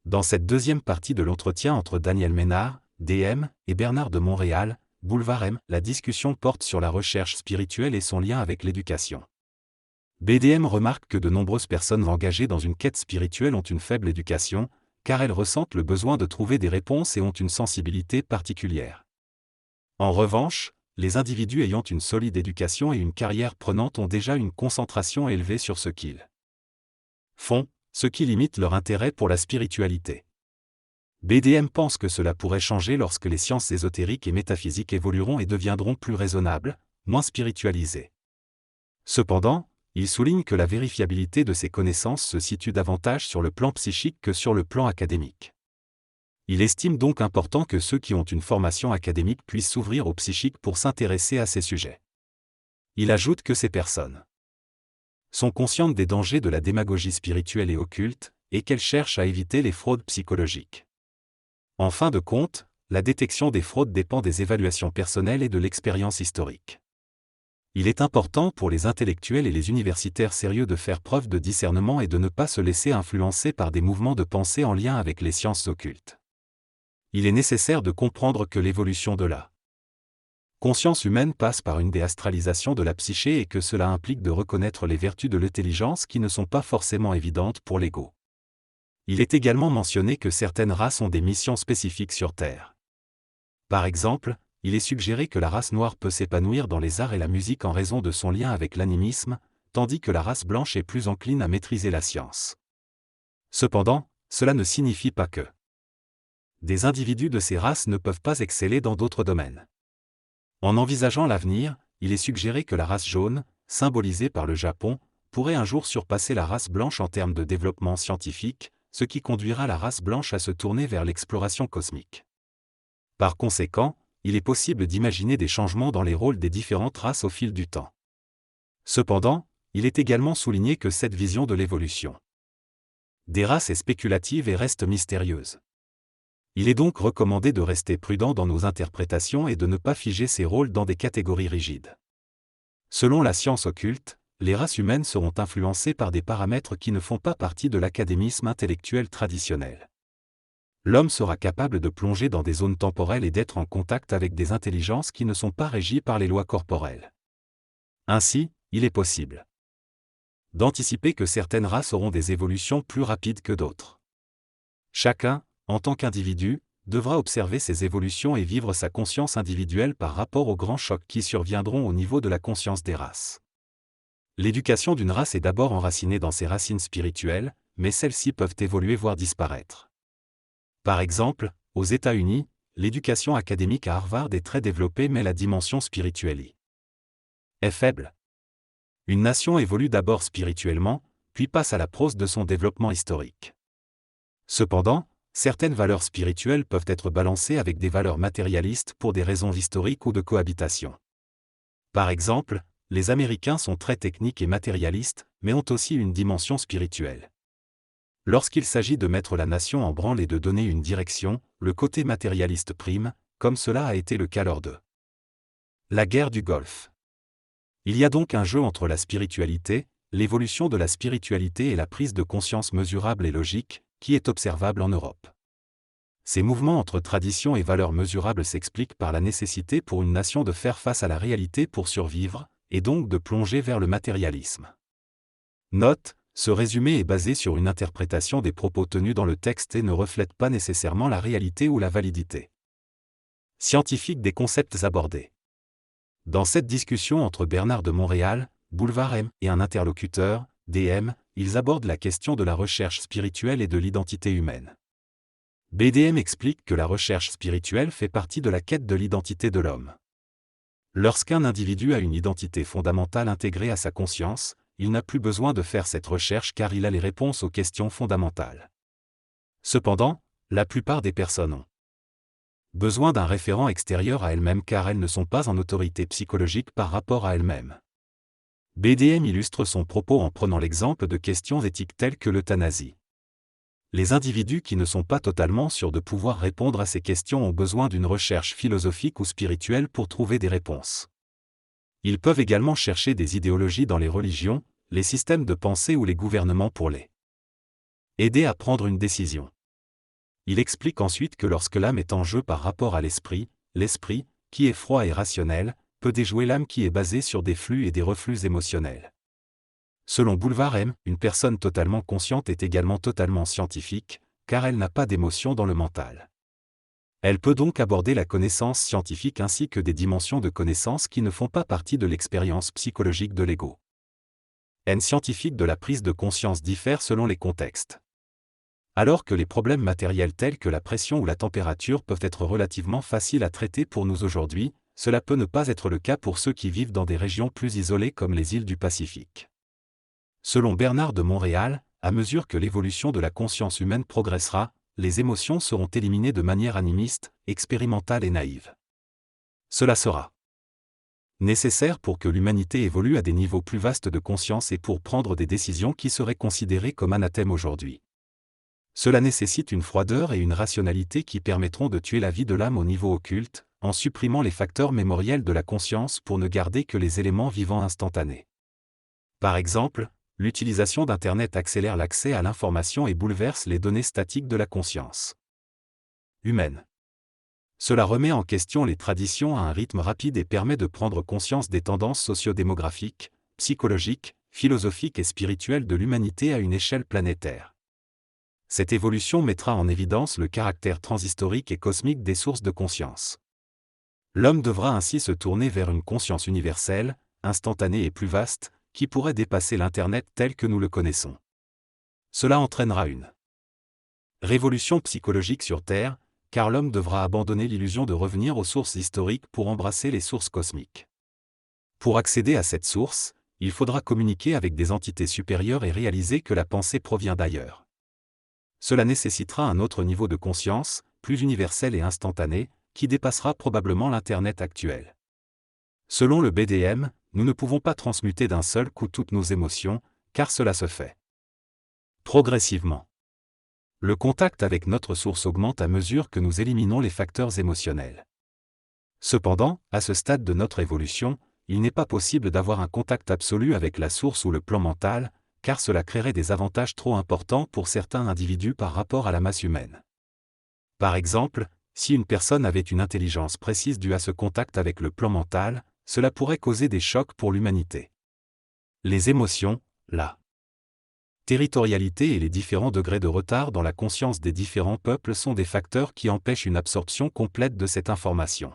Dans cette deuxième partie de l'entretien entre Daniel Ménard, DM, et Bernard de Montréal, Boulevard M, la discussion porte sur la recherche spirituelle et son lien avec l'éducation. BDM remarque que de nombreuses personnes engagées dans une quête spirituelle ont une faible éducation, car elles ressentent le besoin de trouver des réponses et ont une sensibilité particulière. En revanche, les individus ayant une solide éducation et une carrière prenante ont déjà une concentration élevée sur ce qu'ils font, ce qui limite leur intérêt pour la spiritualité. BDM pense que cela pourrait changer lorsque les sciences ésotériques et métaphysiques évolueront et deviendront plus raisonnables, moins spiritualisées. Cependant, il souligne que la vérifiabilité de ces connaissances se situe davantage sur le plan psychique que sur le plan académique. Il estime donc important que ceux qui ont une formation académique puissent s'ouvrir au psychique pour s'intéresser à ces sujets. Il ajoute que ces personnes sont conscientes des dangers de la démagogie spirituelle et occulte, et qu'elles cherchent à éviter les fraudes psychologiques. En fin de compte, la détection des fraudes dépend des évaluations personnelles et de l'expérience historique. Il est important pour les intellectuels et les universitaires sérieux de faire preuve de discernement et de ne pas se laisser influencer par des mouvements de pensée en lien avec les sciences occultes. Il est nécessaire de comprendre que l'évolution de la conscience humaine passe par une déastralisation de la psyché et que cela implique de reconnaître les vertus de l'intelligence qui ne sont pas forcément évidentes pour l'ego. Il est également mentionné que certaines races ont des missions spécifiques sur Terre. Par exemple, il est suggéré que la race noire peut s'épanouir dans les arts et la musique en raison de son lien avec l'animisme, tandis que la race blanche est plus encline à maîtriser la science. Cependant, cela ne signifie pas que des individus de ces races ne peuvent pas exceller dans d'autres domaines. En envisageant l'avenir, il est suggéré que la race jaune, symbolisée par le Japon, pourrait un jour surpasser la race blanche en termes de développement scientifique, ce qui conduira la race blanche à se tourner vers l'exploration cosmique. Par conséquent, il est possible d'imaginer des changements dans les rôles des différentes races au fil du temps. Cependant, il est également souligné que cette vision de l'évolution des races est spéculative et reste mystérieuse. Il est donc recommandé de rester prudent dans nos interprétations et de ne pas figer ces rôles dans des catégories rigides. Selon la science occulte, les races humaines seront influencées par des paramètres qui ne font pas partie de l'académisme intellectuel traditionnel. L'homme sera capable de plonger dans des zones temporelles et d'être en contact avec des intelligences qui ne sont pas régies par les lois corporelles. Ainsi, il est possible d'anticiper que certaines races auront des évolutions plus rapides que d'autres. Chacun, en tant qu'individu, devra observer ces évolutions et vivre sa conscience individuelle par rapport aux grands chocs qui surviendront au niveau de la conscience des races. L'éducation d'une race est d'abord enracinée dans ses racines spirituelles, mais celles-ci peuvent évoluer voire disparaître. Par exemple, aux États-Unis, l'éducation académique à Harvard est très développée mais la dimension spirituelle est faible. Une nation évolue d'abord spirituellement, puis passe à la prose de son développement historique. Cependant, certaines valeurs spirituelles peuvent être balancées avec des valeurs matérialistes pour des raisons historiques ou de cohabitation. Par exemple, les Américains sont très techniques et matérialistes, mais ont aussi une dimension spirituelle. Lorsqu'il s'agit de mettre la nation en branle et de donner une direction, le côté matérialiste prime, comme cela a été le cas lors de la guerre du Golfe. Il y a donc un jeu entre la spiritualité, l'évolution de la spiritualité et la prise de conscience mesurable et logique, qui est observable en Europe. Ces mouvements entre traditions et valeurs mesurables s'expliquent par la nécessité pour une nation de faire face à la réalité pour survivre, et donc de plonger vers le matérialisme. Note, ce résumé est basé sur une interprétation des propos tenus dans le texte et ne reflète pas nécessairement la réalité ou la validité scientifique des concepts abordés. Dans cette discussion entre Bernard de Montréal, Boulevard M, et un interlocuteur, DM, ils abordent la question de la recherche spirituelle et de l'identité humaine. BDM explique que la recherche spirituelle fait partie de la quête de l'identité de l'homme. Lorsqu'un individu a une identité fondamentale intégrée à sa conscience, il n'a plus besoin de faire cette recherche car il a les réponses aux questions fondamentales. Cependant, la plupart des personnes ont besoin d'un référent extérieur à elles-mêmes car elles ne sont pas en autorité psychologique par rapport à elles-mêmes. BDM illustre son propos en prenant l'exemple de questions éthiques telles que l'euthanasie. Les individus qui ne sont pas totalement sûrs de pouvoir répondre à ces questions ont besoin d'une recherche philosophique ou spirituelle pour trouver des réponses. Ils peuvent également chercher des idéologies dans les religions, les systèmes de pensée ou les gouvernements pour les aider à prendre une décision. Il explique ensuite que lorsque l'âme est en jeu par rapport à l'esprit, l'esprit, qui est froid et rationnel, peut déjouer l'âme qui est basée sur des flux et des reflux émotionnels. Selon Boulevard M, une personne totalement consciente est également totalement scientifique, car elle n'a pas d'émotion dans le mental. Elle peut donc aborder la connaissance scientifique ainsi que des dimensions de connaissance qui ne font pas partie de l'expérience psychologique de l'ego. N scientifique de la prise de conscience diffère selon les contextes. Alors que les problèmes matériels tels que la pression ou la température peuvent être relativement faciles à traiter pour nous aujourd'hui, cela peut ne pas être le cas pour ceux qui vivent dans des régions plus isolées comme les îles du Pacifique. Selon Bernard de Montréal, à mesure que l'évolution de la conscience humaine progressera, les émotions seront éliminées de manière animiste, expérimentale et naïve. Cela sera nécessaire pour que l'humanité évolue à des niveaux plus vastes de conscience et pour prendre des décisions qui seraient considérées comme anathèmes aujourd'hui. Cela nécessite une froideur et une rationalité qui permettront de tuer la vie de l'âme au niveau occulte, en supprimant les facteurs mémoriels de la conscience pour ne garder que les éléments vivants instantanés. Par exemple, l'utilisation d'Internet accélère l'accès à l'information et bouleverse les données statiques de la conscience humaine. Cela remet en question les traditions à un rythme rapide et permet de prendre conscience des tendances socio-démographiques, psychologiques, philosophiques et spirituelles de l'humanité à une échelle planétaire. Cette évolution mettra en évidence le caractère transhistorique et cosmique des sources de conscience. L'homme devra ainsi se tourner vers une conscience universelle, instantanée et plus vaste, qui pourrait dépasser l'Internet tel que nous le connaissons. Cela entraînera une révolution psychologique sur Terre, car l'homme devra abandonner l'illusion de revenir aux sources historiques pour embrasser les sources cosmiques. Pour accéder à cette source, il faudra communiquer avec des entités supérieures et réaliser que la pensée provient d'ailleurs. Cela nécessitera un autre niveau de conscience, plus universel et instantané, qui dépassera probablement l'Internet actuel. Selon le BDM, nous ne pouvons pas transmuter d'un seul coup toutes nos émotions, car cela se fait progressivement. Le contact avec notre source augmente à mesure que nous éliminons les facteurs émotionnels. Cependant, à ce stade de notre évolution, il n'est pas possible d'avoir un contact absolu avec la source ou le plan mental, car cela créerait des avantages trop importants pour certains individus par rapport à la masse humaine. Par exemple, si une personne avait une intelligence précise due à ce contact avec le plan mental, cela pourrait causer des chocs pour l'humanité. Les émotions, la territorialité et les différents degrés de retard dans la conscience des différents peuples sont des facteurs qui empêchent une absorption complète de cette information.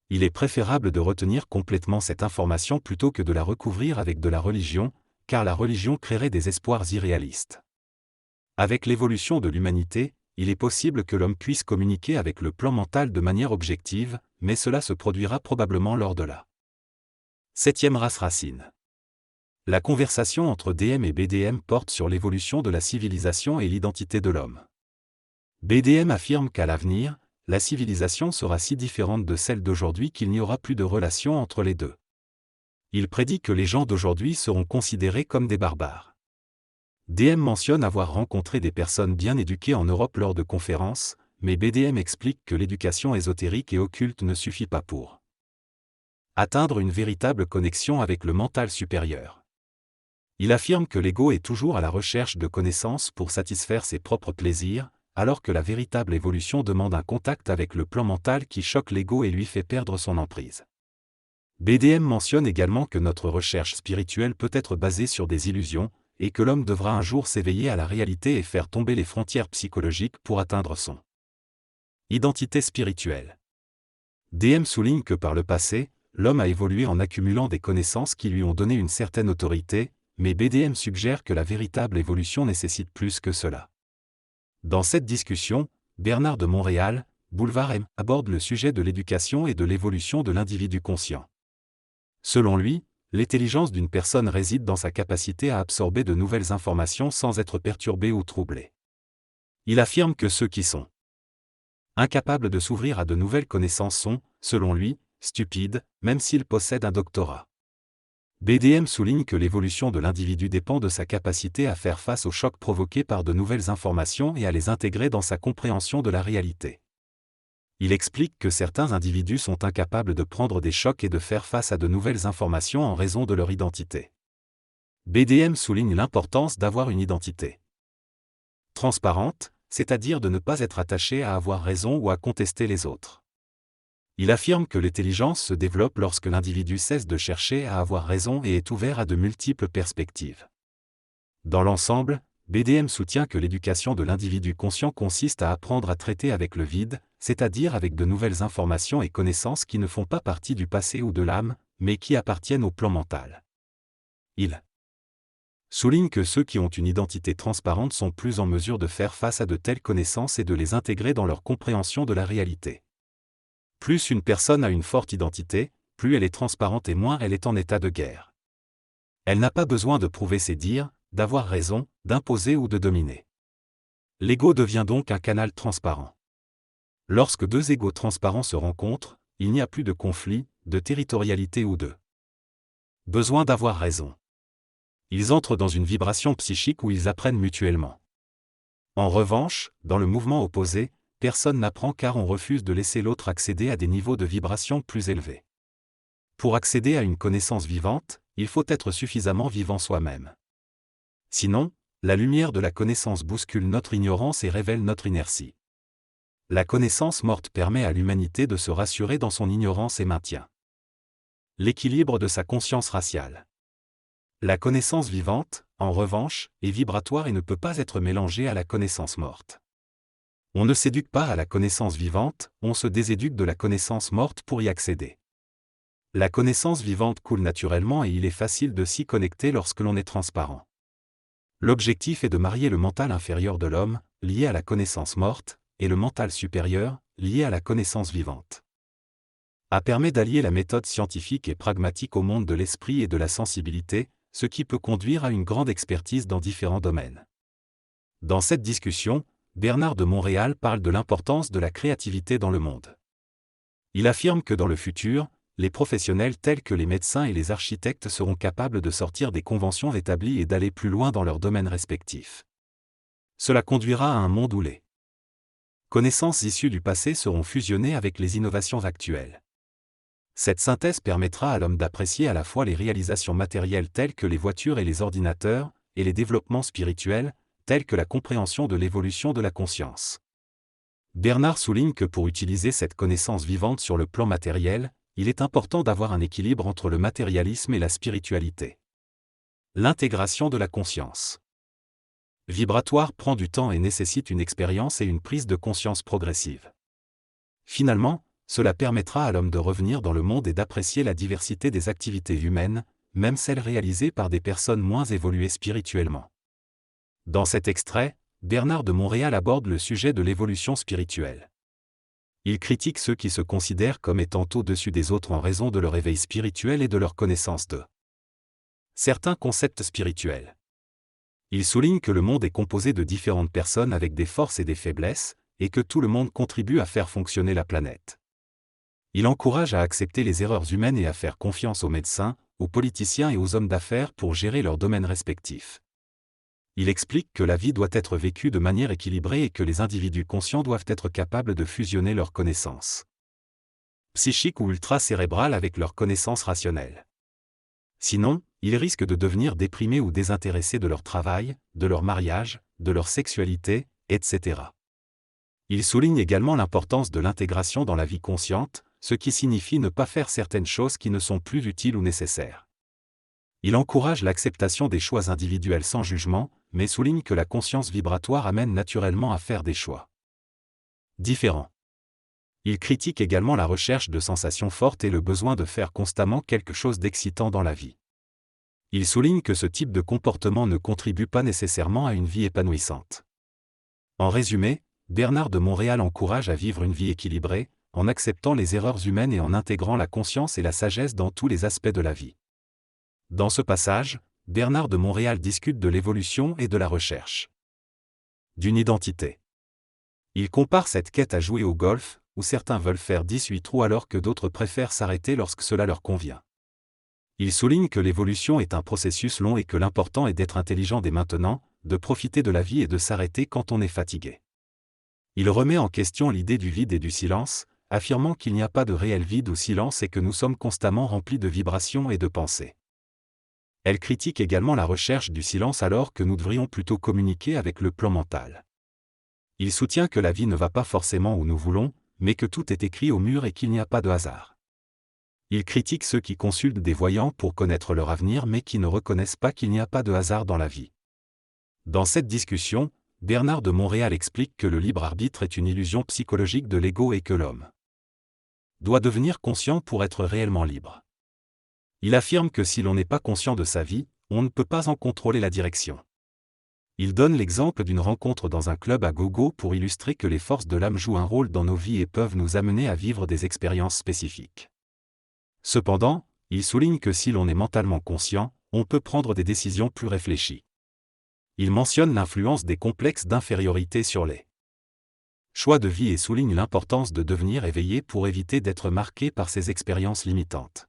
Il est préférable de retenir complètement cette information plutôt que de la recouvrir avec de la religion, car la religion créerait des espoirs irréalistes. Avec l'évolution de l'humanité, il est possible que l'homme puisse communiquer avec le plan mental de manière objective, mais cela se produira probablement lors de la 7e race racine. La conversation entre DM et BDM porte sur l'évolution de la civilisation et l'identité de l'homme. BDM affirme qu'à l'avenir, la civilisation sera si différente de celle d'aujourd'hui qu'il n'y aura plus de relation entre les deux. Il prédit que les gens d'aujourd'hui seront considérés comme des barbares. DM mentionne avoir rencontré des personnes bien éduquées en Europe lors de conférences, mais BDM explique que l'éducation ésotérique et occulte ne suffit pas pour atteindre une véritable connexion avec le mental supérieur. Il affirme que l'ego est toujours à la recherche de connaissances pour satisfaire ses propres plaisirs, alors que la véritable évolution demande un contact avec le plan mental qui choque l'ego et lui fait perdre son emprise. BDM mentionne également que notre recherche spirituelle peut être basée sur des illusions, et que l'homme devra un jour s'éveiller à la réalité et faire tomber les frontières psychologiques pour atteindre son identité spirituelle. DM souligne que par le passé, l'homme a évolué en accumulant des connaissances qui lui ont donné une certaine autorité, mais BDM suggère que la véritable évolution nécessite plus que cela. Dans cette discussion, Bernard de Montréal, Boulevard M, aborde le sujet de l'éducation et de l'évolution de l'individu conscient. Selon lui, l'intelligence d'une personne réside dans sa capacité à absorber de nouvelles informations sans être perturbée ou troublée. Il affirme que ceux qui sont incapables de s'ouvrir à de nouvelles connaissances sont, selon lui, stupides, même s'ils possèdent un doctorat. BDM souligne que l'évolution de l'individu dépend de sa capacité à faire face aux chocs provoqués par de nouvelles informations et à les intégrer dans sa compréhension de la réalité. Il explique que certains individus sont incapables de prendre des chocs et de faire face à de nouvelles informations en raison de leur identité. BDM souligne l'importance d'avoir une identité transparente, c'est-à-dire de ne pas être attaché à avoir raison ou à contester les autres. Il affirme que l'intelligence se développe lorsque l'individu cesse de chercher à avoir raison et est ouvert à de multiples perspectives. Dans l'ensemble, BDM soutient que l'éducation de l'individu conscient consiste à apprendre à traiter avec le vide, c'est-à-dire avec de nouvelles informations et connaissances qui ne font pas partie du passé ou de l'âme, mais qui appartiennent au plan mental. Il souligne que ceux qui ont une identité transparente sont plus en mesure de faire face à de telles connaissances et de les intégrer dans leur compréhension de la réalité. Plus une personne a une forte identité, plus elle est transparente et moins elle est en état de guerre. Elle n'a pas besoin de prouver ses dires, d'avoir raison, d'imposer ou de dominer. L'ego devient donc un canal transparent. Lorsque deux égos transparents se rencontrent, il n'y a plus de conflit, de territorialité ou de besoin d'avoir raison. Ils entrent dans une vibration psychique où ils apprennent mutuellement. En revanche, dans le mouvement opposé, personne n'apprend car on refuse de laisser l'autre accéder à des niveaux de vibration plus élevés. Pour accéder à une connaissance vivante, il faut être suffisamment vivant soi-même. Sinon, la lumière de la connaissance bouscule notre ignorance et révèle notre inertie. La connaissance morte permet à l'humanité de se rassurer dans son ignorance et maintient l'équilibre de sa conscience raciale. La connaissance vivante, en revanche, est vibratoire et ne peut pas être mélangée à la connaissance morte. On ne s'éduque pas à la connaissance vivante, on se déséduque de la connaissance morte pour y accéder. La connaissance vivante coule naturellement et il est facile de s'y connecter lorsque l'on est transparent. L'objectif est de marier le mental inférieur de l'homme, lié à la connaissance morte, et le mental supérieur, lié à la connaissance vivante. A permet d'allier la méthode scientifique et pragmatique au monde de l'esprit et de la sensibilité, ce qui peut conduire à une grande expertise dans différents domaines. Dans cette discussion, Bernard de Montréal parle de l'importance de la créativité dans le monde. Il affirme que dans le futur, les professionnels tels que les médecins et les architectes seront capables de sortir des conventions établies et d'aller plus loin dans leurs domaines respectifs. Cela conduira à un monde où les connaissances issues du passé seront fusionnées avec les innovations actuelles. Cette synthèse permettra à l'homme d'apprécier à la fois les réalisations matérielles telles que les voitures et les ordinateurs, et les développements spirituels, tels que la compréhension de l'évolution de la conscience. Bernard souligne que pour utiliser cette connaissance vivante sur le plan matériel, il est important d'avoir un équilibre entre le matérialisme et la spiritualité. L'intégration de la conscience vibratoire prend du temps et nécessite une expérience et une prise de conscience progressive. Finalement, cela permettra à l'homme de revenir dans le monde et d'apprécier la diversité des activités humaines, même celles réalisées par des personnes moins évoluées spirituellement. Dans cet extrait, Bernard de Montréal aborde le sujet de l'évolution spirituelle. Il critique ceux qui se considèrent comme étant au-dessus des autres en raison de leur éveil spirituel et de leur connaissance de certains concepts spirituels. Il souligne que le monde est composé de différentes personnes avec des forces et des faiblesses, et que tout le monde contribue à faire fonctionner la planète. Il encourage à accepter les erreurs humaines et à faire confiance aux médecins, aux politiciens et aux hommes d'affaires pour gérer leurs domaines respectifs. Il explique que la vie doit être vécue de manière équilibrée et que les individus conscients doivent être capables de fusionner leurs connaissances psychiques ou ultra-cérébrales avec leurs connaissances rationnelles. Sinon, ils risquent de devenir déprimés ou désintéressés de leur travail, de leur mariage, de leur sexualité, etc. Il souligne également l'importance de l'intégration dans la vie consciente, ce qui signifie ne pas faire certaines choses qui ne sont plus utiles ou nécessaires. Il encourage l'acceptation des choix individuels sans jugement, mais souligne que la conscience vibratoire amène naturellement à faire des choix différents. Il critique également la recherche de sensations fortes et le besoin de faire constamment quelque chose d'excitant dans la vie. Il souligne que ce type de comportement ne contribue pas nécessairement à une vie épanouissante. En résumé, Bernard de Montréal encourage à vivre une vie équilibrée, en acceptant les erreurs humaines et en intégrant la conscience et la sagesse dans tous les aspects de la vie. Dans ce passage, Bernard de Montréal discute de l'évolution et de la recherche d'une identité. Il compare cette quête à jouer au golf, où certains veulent faire 18 trous alors que d'autres préfèrent s'arrêter lorsque cela leur convient. Il souligne que l'évolution est un processus long et que l'important est d'être intelligent dès maintenant, de profiter de la vie et de s'arrêter quand on est fatigué. Il remet en question l'idée du vide et du silence, affirmant qu'il n'y a pas de réel vide ou silence et que nous sommes constamment remplis de vibrations et de pensées. Elle critique également la recherche du silence alors que nous devrions plutôt communiquer avec le plan mental. Il soutient que la vie ne va pas forcément où nous voulons, mais que tout est écrit au mur et qu'il n'y a pas de hasard. Il critique ceux qui consultent des voyants pour connaître leur avenir mais qui ne reconnaissent pas qu'il n'y a pas de hasard dans la vie. Dans cette discussion, Bernard de Montréal explique que le libre arbitre est une illusion psychologique de l'ego et que l'homme doit devenir conscient pour être réellement libre. Il affirme que si l'on n'est pas conscient de sa vie, on ne peut pas en contrôler la direction. Il donne l'exemple d'une rencontre dans un club à gogo pour illustrer que les forces de l'âme jouent un rôle dans nos vies et peuvent nous amener à vivre des expériences spécifiques. Cependant, il souligne que si l'on est mentalement conscient, on peut prendre des décisions plus réfléchies. Il mentionne l'influence des complexes d'infériorité sur les choix de vie et souligne l'importance de devenir éveillé pour éviter d'être marqué par ces expériences limitantes.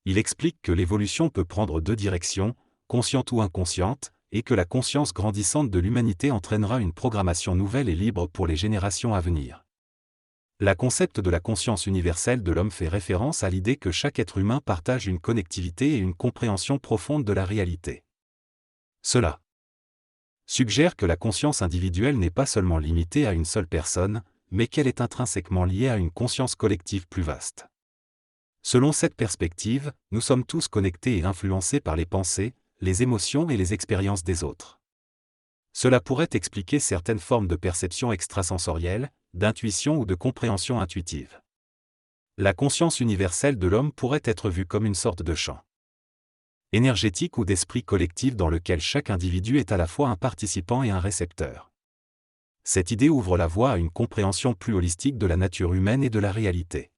Il explique que l'évolution peut prendre deux directions, consciente ou inconsciente, et que la conscience grandissante de l'humanité entraînera une programmation nouvelle et libre pour les générations à venir. Le concept de la conscience universelle de l'homme fait référence à l'idée que chaque être humain partage une connectivité et une compréhension profonde de la réalité. Cela suggère que la conscience individuelle n'est pas seulement limitée à une seule personne, mais qu'elle est intrinsèquement liée à une conscience collective plus vaste. Selon cette perspective, nous sommes tous connectés et influencés par les pensées, les émotions et les expériences des autres. Cela pourrait expliquer certaines formes de perception extrasensorielle, d'intuition ou de compréhension intuitive. La conscience universelle de l'homme pourrait être vue comme une sorte de champ énergétique ou d'esprit collectif dans lequel chaque individu est à la fois un participant et un récepteur. Cette idée ouvre la voie à une compréhension plus holistique de la nature humaine et de la réalité.